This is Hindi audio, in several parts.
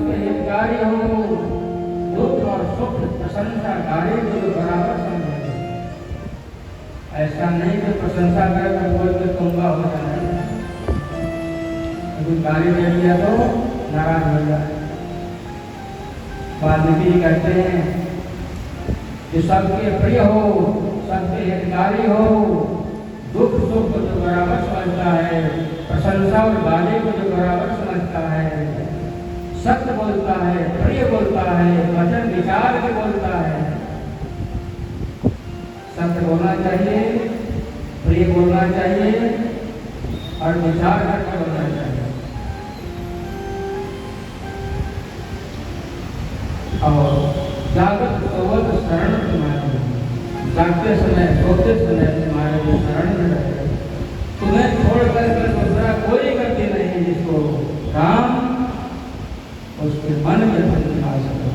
सबके हितकारी हो, दुख और सुख प्रशंसा गाली को जो बराबर समझे। ऐसा नहीं कि प्रशंसा करे तो बोल के तुम्बा हो जाए, लेकिन गाली दे दिया तो नाराज हो जाए। वाल्मीकि कहते हैं कि सबके प्रिय हो, सबके हितकारी हो, दुख सुख को जो बराबर समझता है, प्रशंसा और गाली को जो बराबर समझता है, सत्य बोलता है, प्रिय बोलता है, वचन विचार के बोलता है। सत्य बोलना चाहिए, प्रिय बोलना चाहिए और विचार करके बोलना चाहिए। और जागृत सोवत शरण तुम्हारी, जागते समय सोते समय तुम्हारे वो शरण में रहे। तुम्हें छोड़कर के दूसरा कोई गति नहीं जिसको राम उसके मन में निवास करो।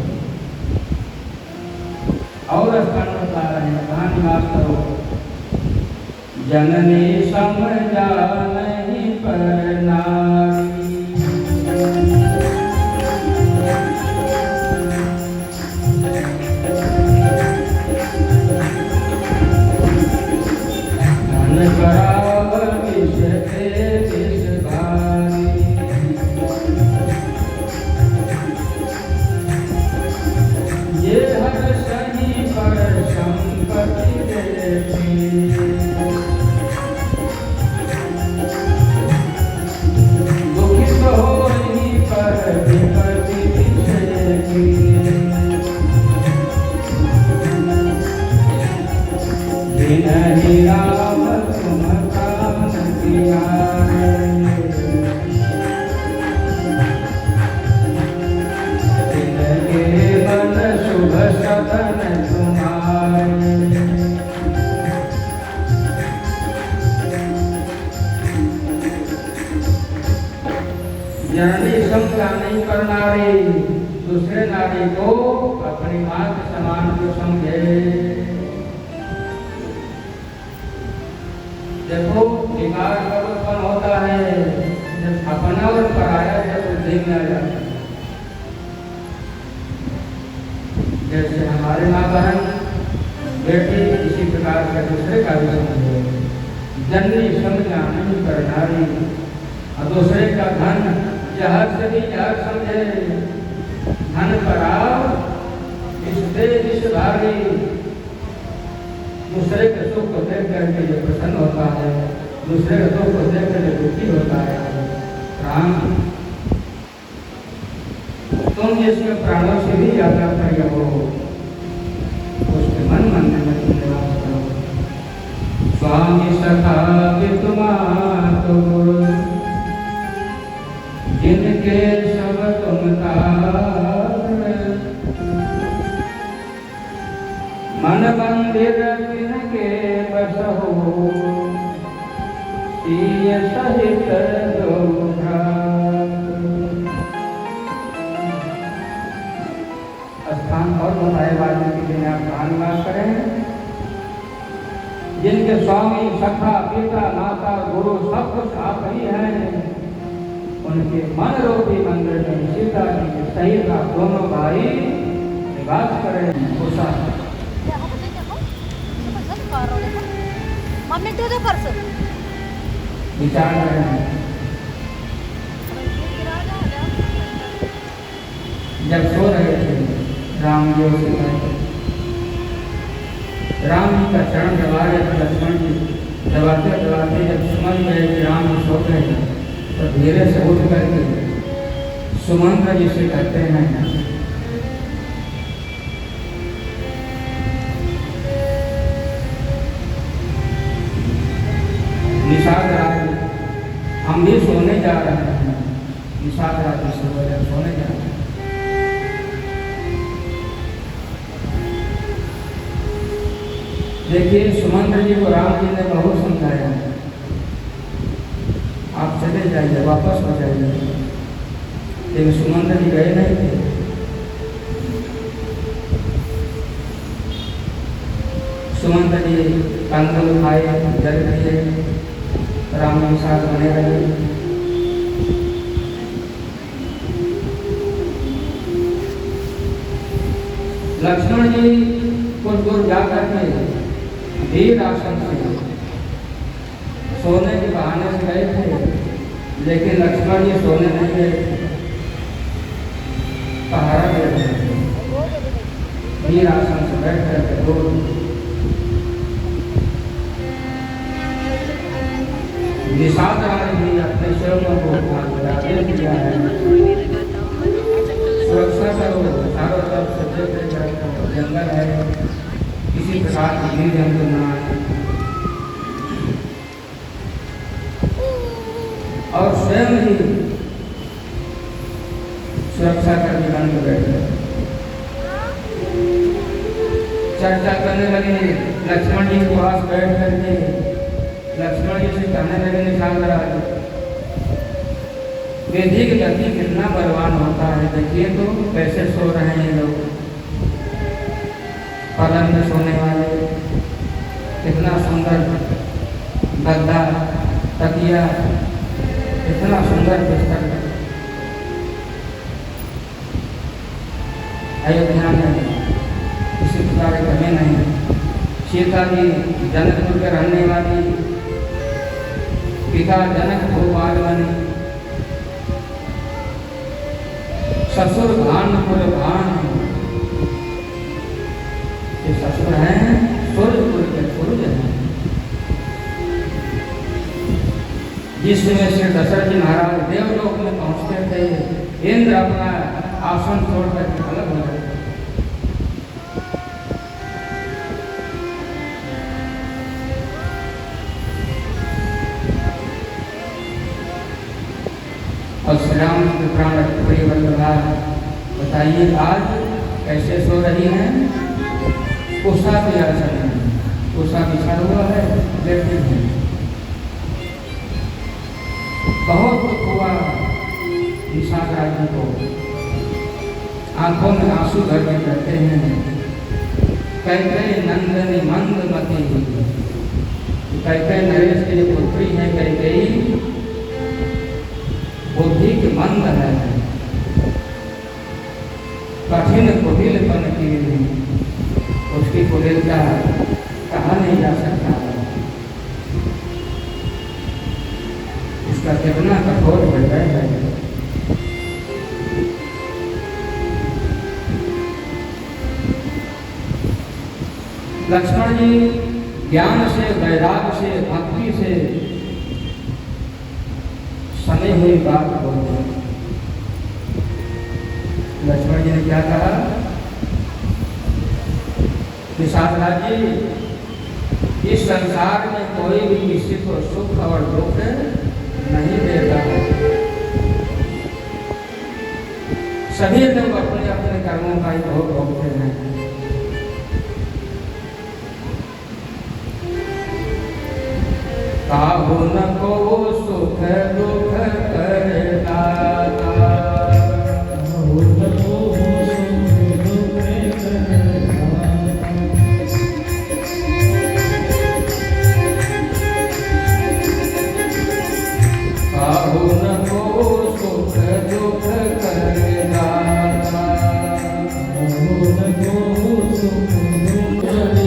और स्थान बता रहे हैं, कहाँ निवास करो। जननी समझा नहीं पर नारी, बराबर विषते विष भारी, ये हर सही पर संपत्ति देती, दुखित हो ही पर विपत्ति देती, नहीं राम तुम काम किया, मन शुभ सदन तुम्हारे, जननी समझा नहीं पर नारी, दूसरे नारी को अपनी मां के समान को समझे। देखो विकार कब उत्पन्न होता है, जब अपना और पराया जब बुद्धि में आ जाता है। जैसे हमारे माँ बहन बेटी इसी प्रकार का दूसरे का भी समझे। जननी समझा नहीं पर नारी, और दूसरे का धन जहर से भी जहर समझे। धन पराव इस देश इस भारी, दूसरे के सुख को देख करके जो प्रसन्न होता है, दूसरे के दुख को देख करके दुखी होता है। राम तुम जिसके प्राणों से भी ज्यादा प्रिय हो, उसके मन मंदिर में तुम निवास करो। स्वामी सखा विद्वान गुरु, जिनके सब तुम तार, मन मंदिर के बस हो, सिय सहित दो स्थान और बताए वाल्मीकि जी ने आप कहाँ निवास करें। जिनके स्वामी सखा पिता माता गुरु सब कुछ आप ही हैं, उनके मन रूपी मंदिर में सीता जी के सहित आप दोनों भाई निवास करें। उषा मम्मी दे दो पर्स, विचार करें। जब सो रहे थे राम जी से राम जी का चरण दबा रहे थे, लक्ष्मण जी दबाते दबाते जब समझ गए कि राम जी सो गए तो धीरे से उठ करके सुमंत्र जी से कहते हैं, निषाद रात हम भी सोने जा रहे हैं। निषाद रात सोने जा रहे हैं। देखिए सुमंत्र जी को राम जी ने बहुत समझाया, आप चले जाइए, वापस हो जाइए, लेकिन सुमंत्र जी गए नहीं थे। सुमंत्र जी कंदल खाए, जल पिए, राम के साथ बने रहे। लक्ष्मण जी कुछ दूर जाकर के वीर आश्रम से सोने के बहाने से गए थे, लेकिन लक्ष्मण जी सोने नहीं गए, पहाड़ा दे रहे थे। वीर आश्रम से बैठ कर दूर निषाद राय भी अपने स्वयं को आदेश दिया है, सुरक्षा करो, चारों तरफ सज्जन जंगल है, किसी प्रकार की जीव जंतु न आए, और स्वयं ही सुरक्षा कर्मी बन बैठे चर्चा करने लगे। लक्ष्मण जी के पास बैठ करके लक्ष्मण जी से कहने लगे निषाद राय, विधि की गति कितना बलवान होता है, देखिए तो कैसे सो रहे हैं लोग, पलंग में सोने वाले, कितना सुंदर गद्दा तकिया, कितना सुंदर बिस्तर। अयोध्या में किसी प्रकार की कमी नहीं। सीता जी जनकपुर के रहने वाली, पिता जनक भोपाल बने, ससुर भानपुर भान, ये ससुर हैं सूर्यपुर के सूर्य हैं, जिसमें श्री दशरथ जी महाराज देवलोक में पहुंचते थे, इंद्र अपना आसन छोड़कर अलग हो गए। और श्री राम के प्राण प्रिय वल्लभा, बताइए आज कैसे सो रही हैं? उषा भी आसन है, उषा बिछा हुआ है, बैठे हैं। बहुत दुख हुआ निषाद राय को, आंखों में आंसू भर के कहते हैं, कैकेयी नंदनी मंदमती, कैकेयी नरेश की पुत्री है, कैकेयी बुद्धि की मंद है, कठिन कुटिलपन की उसकी कुटिलता कहा नहीं जा सकता, इसका कितना कठोर हृदय है। लक्ष्मण जी ज्ञान से, वैराग्य से, भक्ति से सने हुई बात बोलते हैं। लक्ष्मण जी ने क्या कहा? निषाद राय जी, इस संसार में कोई भी किसी को सुख और दुख नहीं देता है, सभी लोग अपने अपने कर्मों का ही भोग भोगते हैं। काहू न को सुख दुख करता, काहू न को सुख दुख करता, काहू न को सुख दुख करता, काहू न को सुख दुख करता,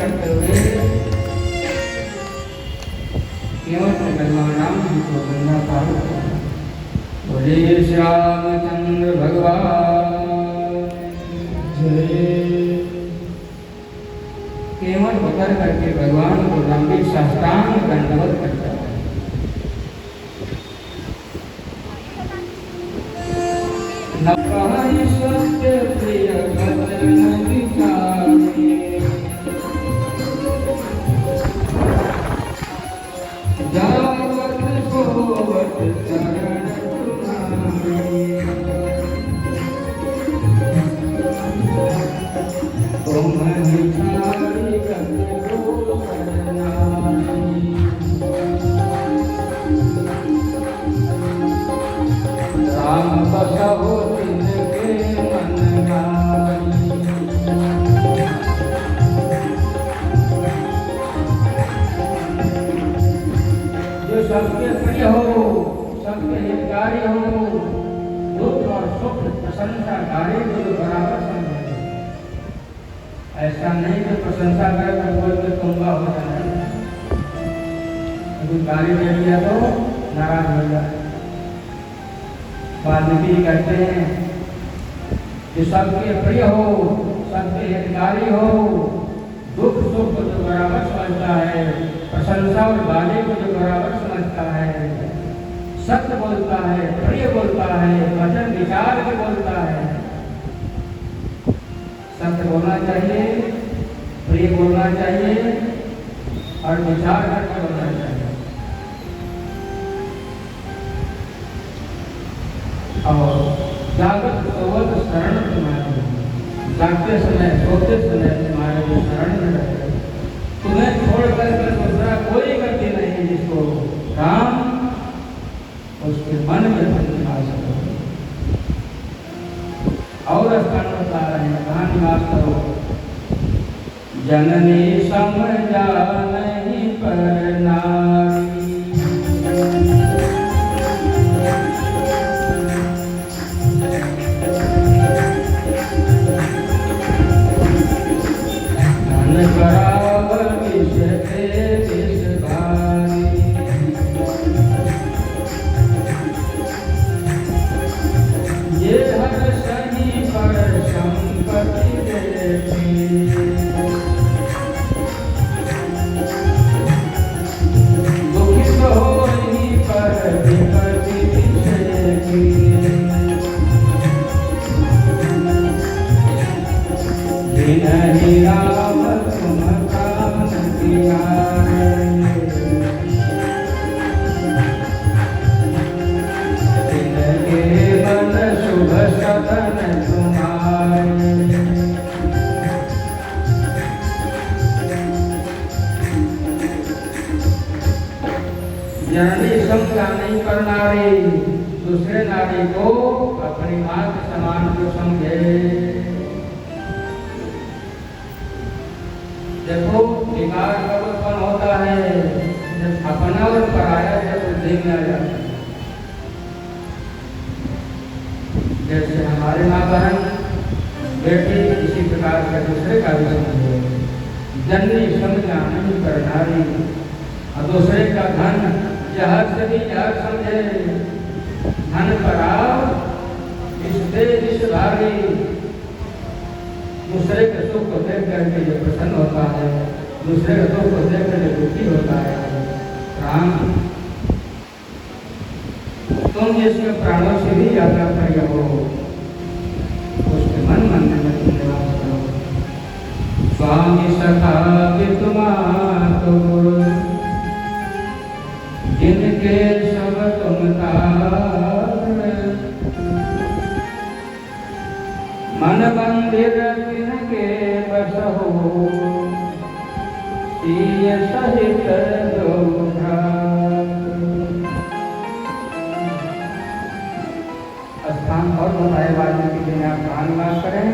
करते हुए केवल भगवान राम जी को गंगा पार किया। बोले श्यामचंद्र भगवान जय। केवल उतर करके भगवान को लंबी साष्टांग दंडवत करता है। नपाहि सत्य प्रिय भजन विचारे, जावत सोवत चरण तुम्हारे, तुम हिसारी करो शरणाई। राम बसहु तिनके मन माही, जो सबके प्रिय हो, सबके हितकारी हो, दुख और सुख प्रशंसा करे तो बराबर समझे। ऐसा नहीं कि प्रशंसा करे तो बोल के तुम्बा हो जाए, अभी गाली दे दिया तो नाराज हो जाए। वाल्मीकि कहते हैं कि सबके प्रिय हो, सबके हितकारी हो, दुख सुख को जो बराबर समझता है, प्रशंसा और गाली को जो बराबर समझता है, सत्य बोलता है, प्रिय बोलता है, वचन विचार के बोलता है। सत्य बोलना चाहिए, प्रिय बोलना चाहिए और विचार करके बोलना चाहिए। और जागृत सोवत शरण तुम्हारे, जागते समय सोते समय तुम्हारे वो शरण में रहे। तुम्हें छोड़कर दूसरा कोई गति नहीं जिसको राम उसके मन में निवास करो। और स्थान बता रहे हैं, कहाँ निवास करो। जननी समझा नहीं पर नारी, बराबर विषते विष भारी, ये हर सही पर संपत्ति देती, दुखित हो ही पर विपत्ति विषेती, जिन्हीं राम जननी समझा नहीं पर नारी, दूसरे नारी को अपनी मां के समान जो समझे। देखो विकार कब उत्पन्न होता है, जब अपना और पराया जब बुद्धि में आ जाता है। जैसे हमारे माँ बहन बेटी इसी प्रकार से दूसरे का भी समझे। जननी समझा नहीं पर नारी, और दूसरे का धन जहर से भी जहर समझे। धन पर आओ इस दे इस भारी, दूसरे के सुख को देख करके जो प्रसन्न होता है, दूसरे के दुख को देख करके दुखी होता है। राम तुम जिसके प्राणों से भी ज्यादा प्रिय हो, उसके मन मंदिर में तुम निवास करो। स्वामी सखा वितुमातु, जिनके सब तुम तार, मन मंदिर तिनके बस हो, सिय सहित दो स्थान और बताए वाल्मीकि जी ने आप कहाँ निवास करें।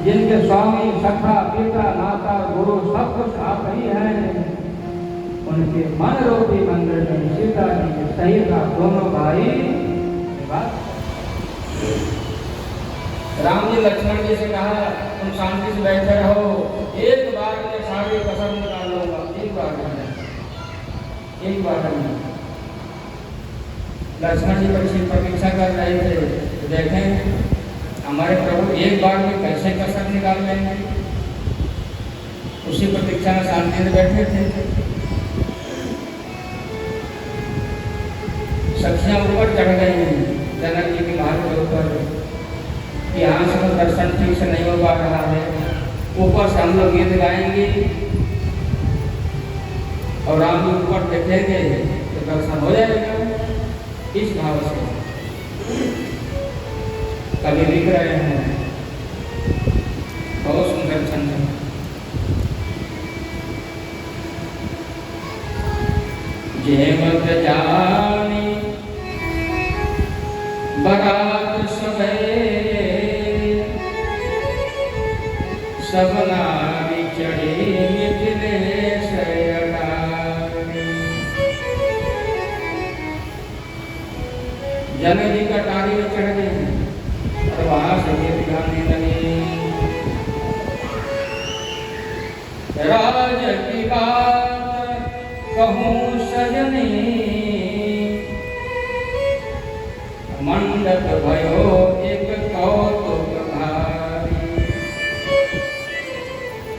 जिनके स्वामी सखा पिता माता गुरु सब कुछ आप ही हैं, उनके मन रूपी मंदिर में सीता जी के सहित दोनों भाई निवास। राम जी लक्ष्मण जी से कहा तुम शांति से बैठे रहो, एक बार में सारी कसम निकाल लूंगा, एक बार में, एक बार में। लक्ष्मण जी परीक्षित प्रतीक्षा कर रहे थे, तो देखें हमारे प्रभु एक बार में कैसे कसम निकाल लेंगे। उसी प्रतीक्षा में शांति से बैठे थे। सखियां ऊपर चढ़ गई हैं जनक जी के महल के ऊपर, यहाँ से तो दर्शन ठीक से नहीं हो पा रहा है, ऊपर से हम लोग गीत गाएंगे और राम जी ऊपर देखेंगे तो दर्शन हो जाएगा। इस भाव से कभी लिख रहे हैं, बहुत सुंदर छंद है। जे मत जानी बरात सभे सब नारी चढ़ी मिथिलेश अटारी। जनक जी कटारी में चढ़ गए और वहां से गीत गाने लगे। राज की बात कहूँ सजनी, मंडप भयो एक कौतुक भारी।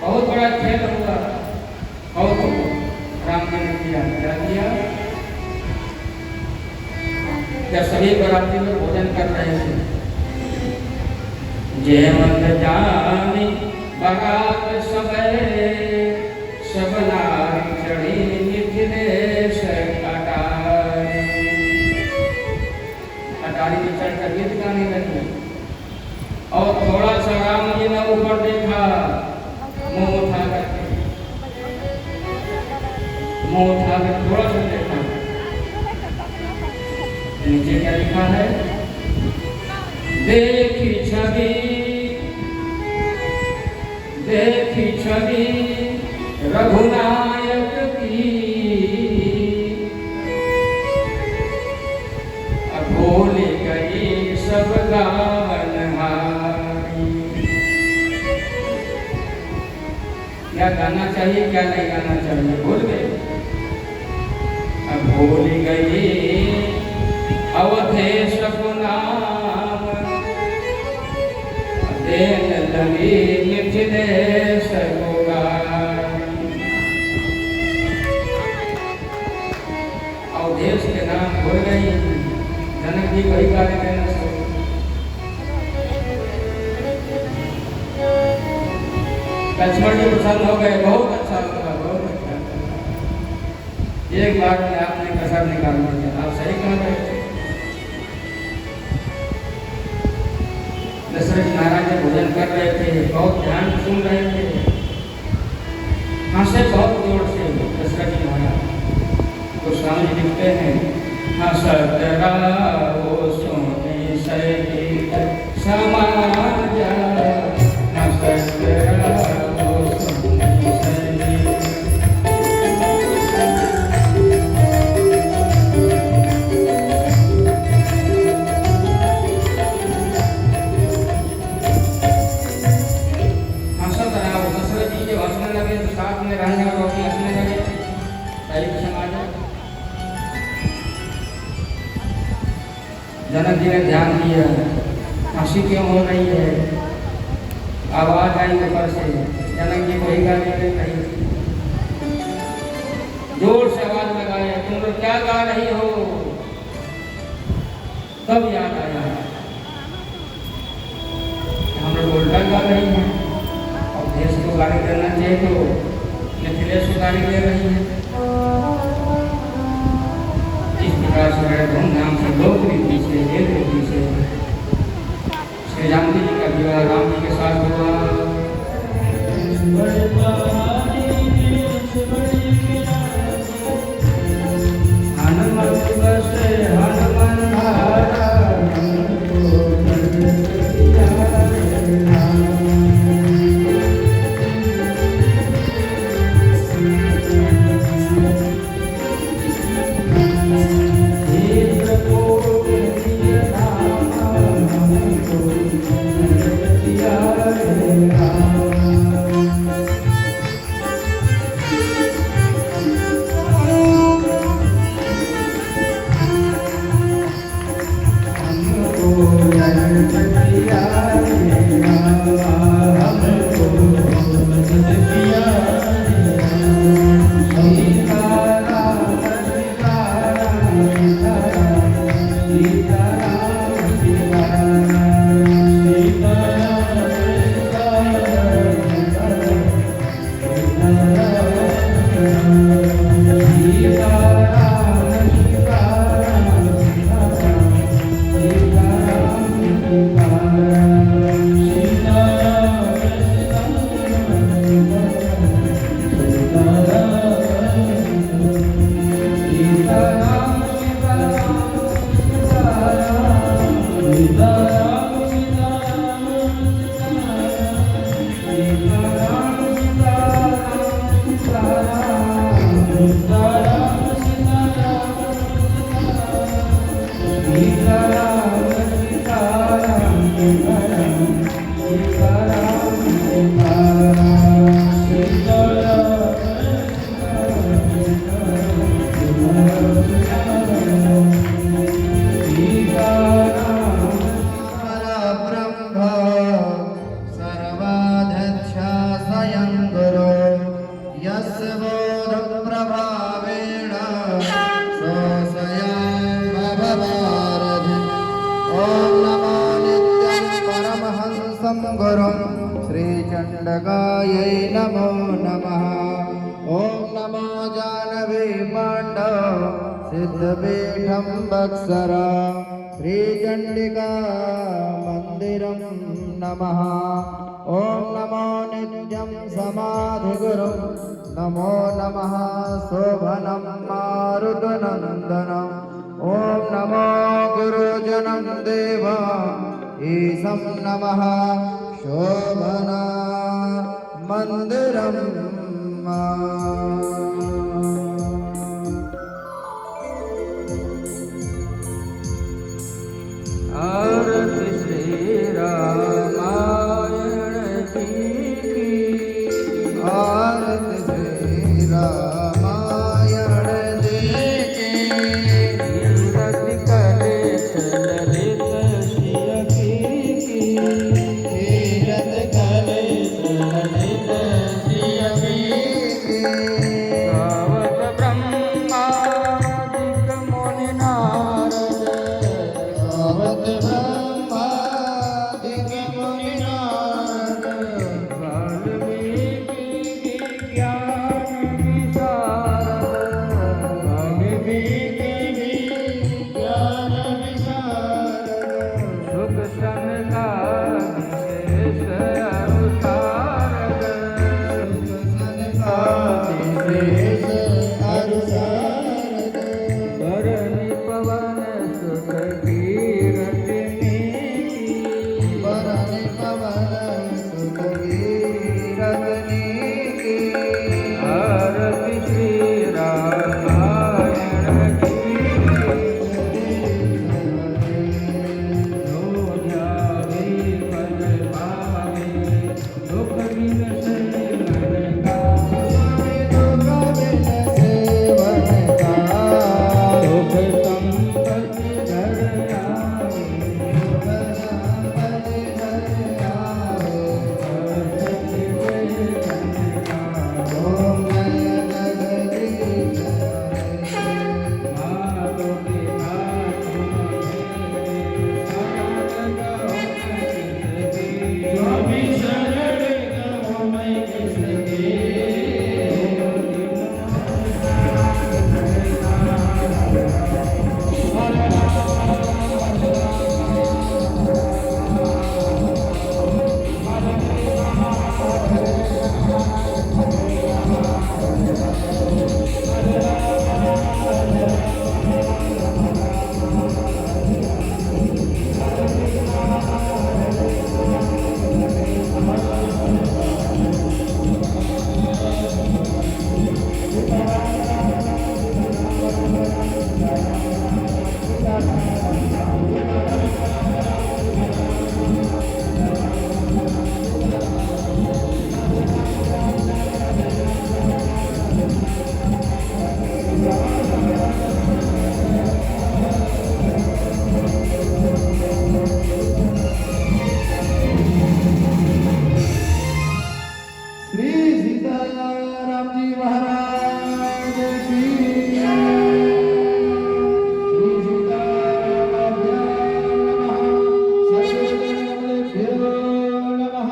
बहुत बड़ा खेल हुआ, कौतुक राम जी ने किया। क्या किया? जब सभी बराती में भोजन कर रहे थे, जय मंद जानी बरात सबे सब नारी चढ़ी मिथिलेश अटारी। अटारी में चढ़कर गीत गाने लगी और थोड़ा सा राम जी ने ऊपर देखा, मुंह उठा करके, मुंह उठा कर थोड़ा सा देखा, नीचे क्या लिखा है? देखी छवि, देखी छवि रघुनायक की, भूल गई सब गावनहारी। क्या गाना चाहिए क्या नहीं गाना चाहिए भूल गए। अब भूल गई अवधेश को नाम, देन लगी मिथिलेश को गारी। अवधेश के नाम भूल गई, जनक जी वही गाने देना शुरू। लक्ष्मण जी प्रसन्न हो गए, बहुत अच्छा लगा, बहुत अच्छा। एक बार में आपने कसर निकाल दिया, आप सही कह रहे थे। दशरथ महाराज जी भोजन कर रहे थे, बहुत ध्यान सुन रहे थे, हंसे बहुत जोर से दशरथ जी महाराज। तो स्वामी लिखते हैं, हंसत रहो सोने सहित समाज, हंसत रहो सोने सहित। हंसत रहो, दशरथ जी जब हंसने लगे तो साथ में रहने वालों भी हंसने लगे, सहित समाज। जनक जी ने ध्यान दिया, हंसी क्यों हो रही है? आवाज आई ऊपर से, जनक जी वही गाने लग रही थी। जोर से आवाज लगाए, तुम लोग क्या गा रही हो? तब याद आया हम लोग उल्टा गा रही हैं, और देश को गाली देना चाहिए तो मिथिलेश को गाली दे रही है। बड़े धूमधाम से लोग भी पीछे, देव भी पीछे। श्री राम जी का विवाह राम जी के साथ हुआ। हनुमत बसे हनुमान धारा, Thank you. नमो नमः। ॐ नमो जानवे पाण्डव सिद्धपीठं बक्सर श्रीचण्डिका मन्दिरं नमः। ॐ नमो नित्यं समाधिगुरुं नमो नमः शोभनं मारुतनन्दनम्। ॐ नमो गुरुजनं देव ईशं नमः शोभना मन्दिरम्। आरती श्री रामायण की, आरती श्री रामायण जी की। तीरथ कलेश ललित सिय की, तीरथ कलेश ललित सिय की। गावत ब्रह्मादिक मुनि नारद, गावत ब्रह्मादिक मुनि नारद। वाल्मीकि ज्ञान विशारद, वाल्मीकि ज्ञान विशारद। सुख सनकादिशेष अनुसारद, सनकादिशेष अनुसारद। धरणि पवन सुत कीरति नीति, वरनि पवन सुत कीरत नीति। आरती श्री रामायण की। जो ध्यावे पद पावे, दुख बिनसे मन कावे, दुख बिनसे मन कावे। सुख संपत्ति घर आवे, सुख संपत्ति घर आवे। सत्य जन कावे। ओम जय जगदीश हरे। मातो पिता जो भी शरण कहो मैं किसके। श्री सीताराम जी महाराज की। श्री सीतारामाभ्यां नमः। सर्वदेवतेभ्यो नमः।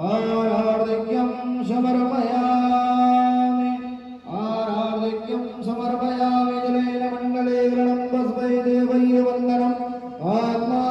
आराध्यं समर्पयामि, आराध्यं समर्पयामि। जलेन मण्डले ग्रणं भस्मै देवैः वन्दनम्। आत्मा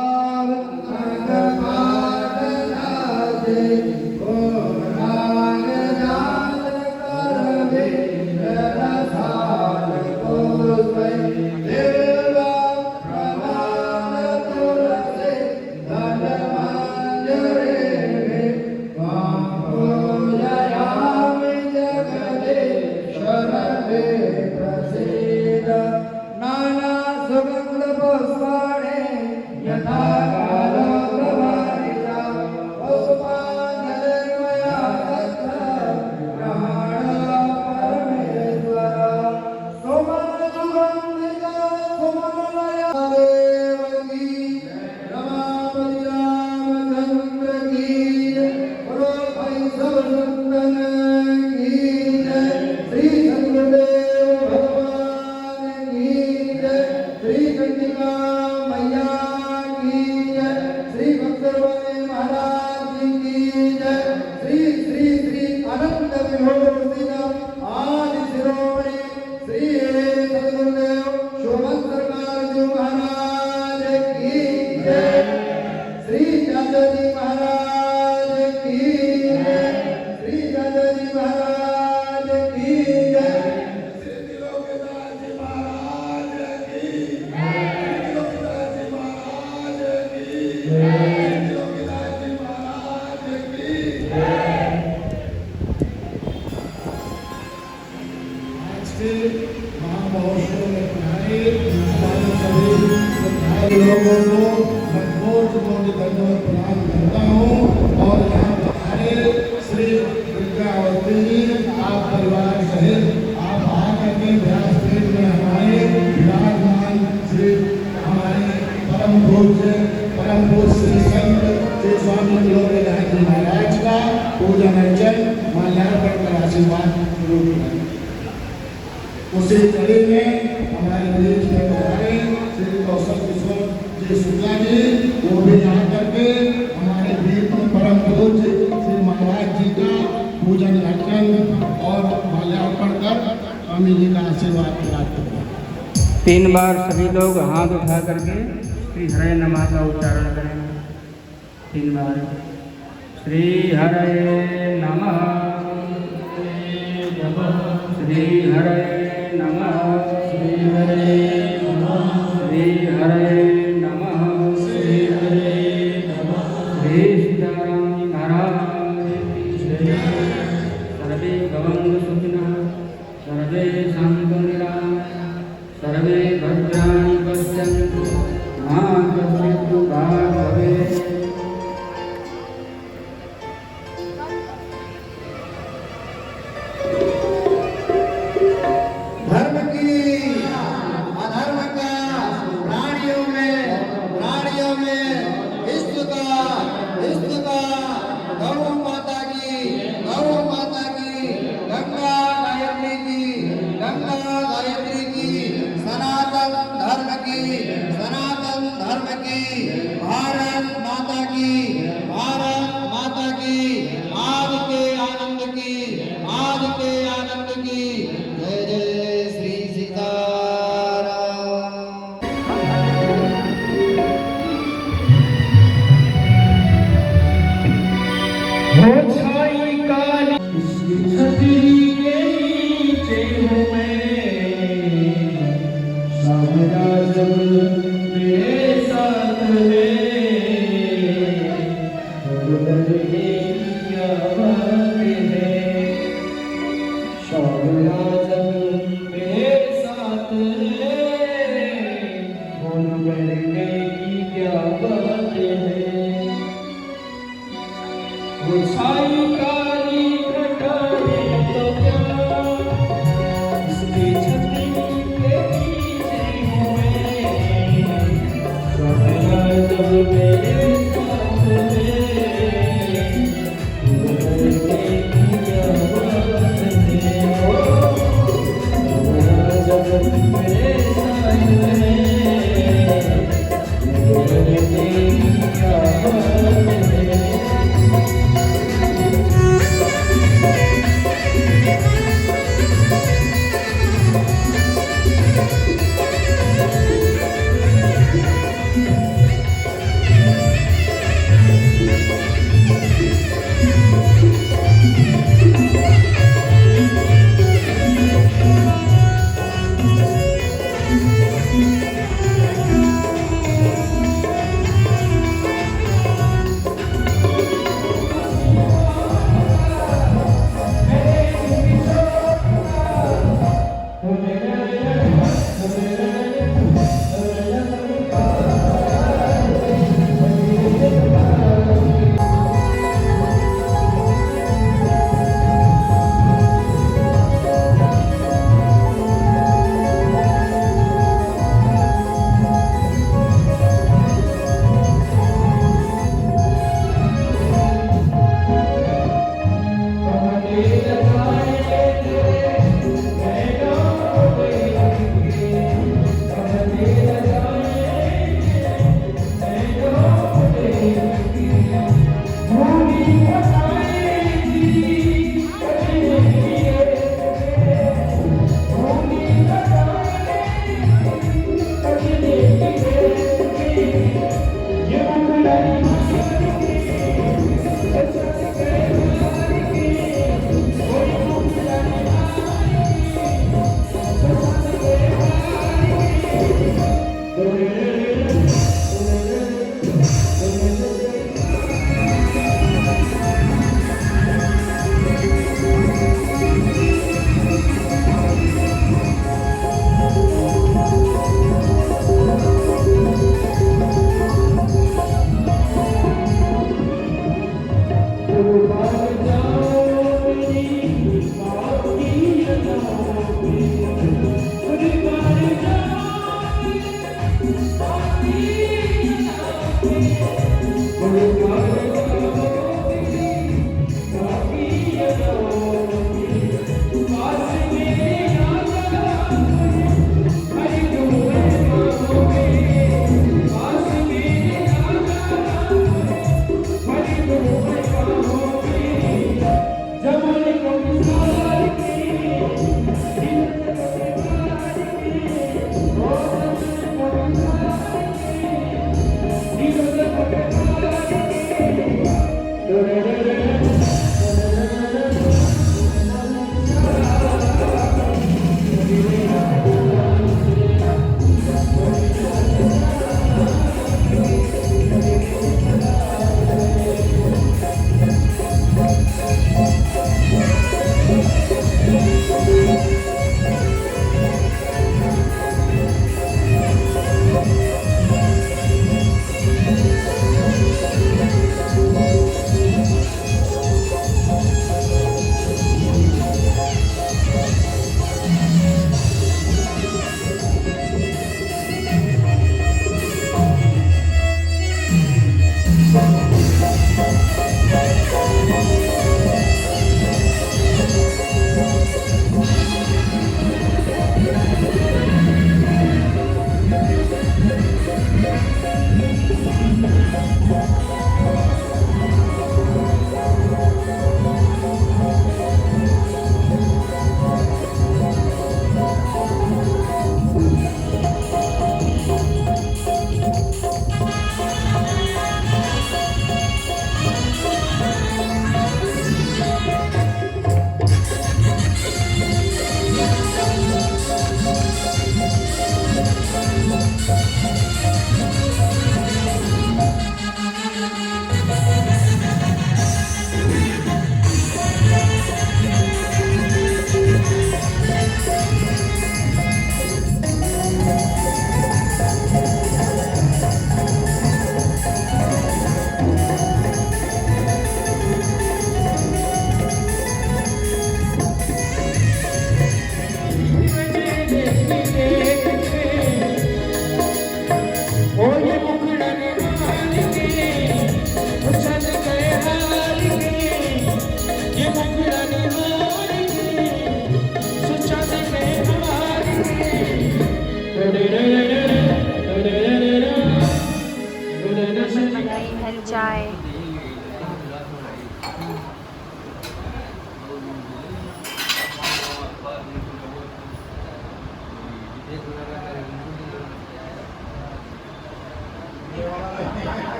विभूषित आदि शिरोमणि श्री सद्गुरुदेव शोभन सरकार जी महाराज की जय। श्री चाचा जी महाराज की जय। श्री चाचा जी महाराज की जय। महामहोत्सव में पधारे हमारे सभी श्रद्धालु लोगों को मैं कोटि धन्यवाद प्रदान करता हूँ। और यहाँ पधारे श्री दुर्गावती जी आप परिवार सहित आप आकर के व्यासपीठ में हमारे विराजमान श्री हमारे परम पूज्य श्री संत श्री स्वामी त्रिलोकीनाथ जी महाराज का पूजन अर्चन माल्यार्पण कर आशीर्वाद शुरू करें। उसी कड़ी में हमारे देश के पधारे श्री कौशल किशोर जी शुक्ला जी वो भी यहाँ करके हमारे बीच में परम पूज्य श्री महाराज जी का पूजन अर्चन और माल्यार्पण कर स्वामी जी का आशीर्वाद प्राप्त किया। 3 बार सभी लोग हाथ उठा करके श्री हरे नमः का उच्चारण करें। 3 बार श्री हरे नमः, श्री हरे नमः, श्री हरे नमः, श्री हरे नमः, श्री हरे नमः। श्री सीताराम जी महाराज की जय। सर्वे भवन्तु सुखिनः, सर्वे सन्तु निरामयाः, सर्वे भद्राणि पश्यन्तु मा कश्चित् दुःखभाग् भवेत्। धर्म की अधर्म का प्राणियों में विश्व का गौ माता की गंगा गायत्री की सनातन धर्म की भारत माता की आदि के आनंद की जय जय श्री सीताराम। हो छाई काली इसकी छतरी के नीचे हूँ मैं, सावरा जब मेरे साथ है, डरने की क्या बात है। सावरा जब मेरे साथ है, डरने की क्या बात है। वो छाई काली घटाने तो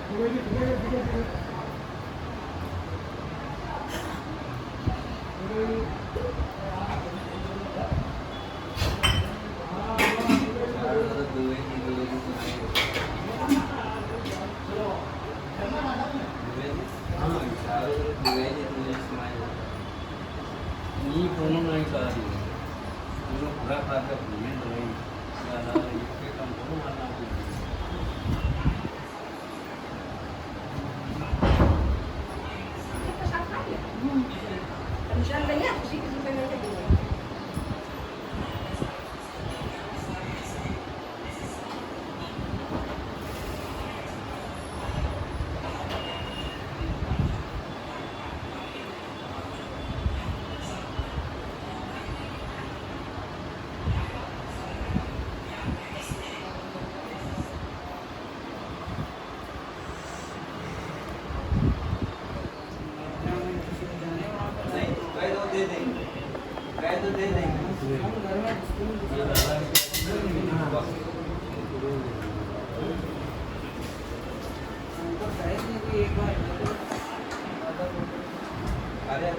Ini pronom lain sekali. Ini berat harga punya lain. Karena itu kampung warna putih. Misalnya banyak sih kesimpangannya dulu. Kayak itu deh nih. Ada